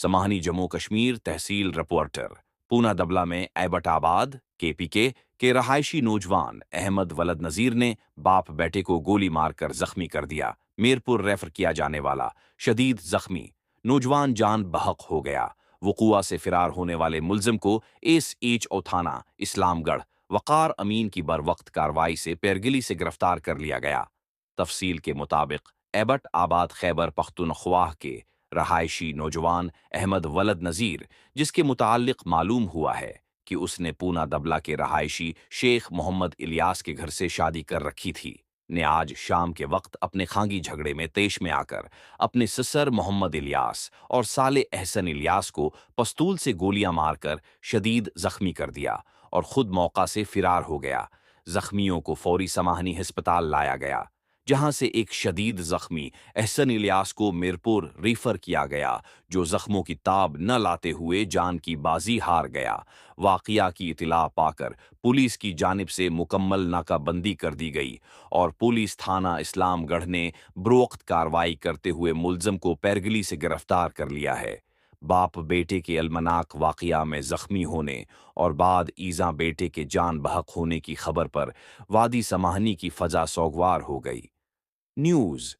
समाहनी जम्मू कश्मीर तहसील reporter Poona दबला में Abbottabad KPK के रहायशी नौजवान अहमद वलद नजीर ने बाप बेटे को गोली मारकर जख्मी कर दिया। मीरपुर रेफर किया जाने वाला शदीद जख्मी नौजवान जान बहक हो गया। वकुआ से फिरार होने वाले मुलजिम को एसएचओ थाना इस्लामगढ़ वकार अमीन की बरवक्त कार्रवाई से पेरगिली से गिरफ्तार कर लिया गया। तफसील के मुताबिक एबट आबाद खैबर पख्तूनख्वा के रहायशी नौजवान अहमद वलद नजीर, जिसके मुताल्लिक मालूम हुआ है कि उसने पूना दबला के रहायशी शेख मोहम्मद इलियास के घर से शादी कर रखी थी, ने आज शाम के वक्त अपने खांगी झगड़े में तेश में आकर अपने ससर मोहम्मद इलियास और साले एहसन इलियास को पस्तूल से गोलियां मारकर शदीद जख्मी कर दिया और खुद मौका से फिरार हो गया। जख्मियों को फौरी समाहनी अस्पताल लाया गया, जहां से एक शदीद जख्मी एहसन इलियास को मीरपुर रेफर किया गया, जो जख्मों की ताब न लाते हुए जान की बाजी हार गया। वाकया की इतला पाकर पुलिस की जानिब से मुकम्मल नाकाबंदी कर दी गई और पुलिस थाना इस्लामगढ़ ने बरोक्त कार्रवाई करते हुए मुलजम को पेरगिली से गिरफ्तार कर लिया है। बाप बेटे के अलमनाक वाकया में जख्मी होने और बाद ईजा बेटे के जान बहक होने की खबर पर वादी समाहनी की फजा सोगवार हो गई। न्यूज़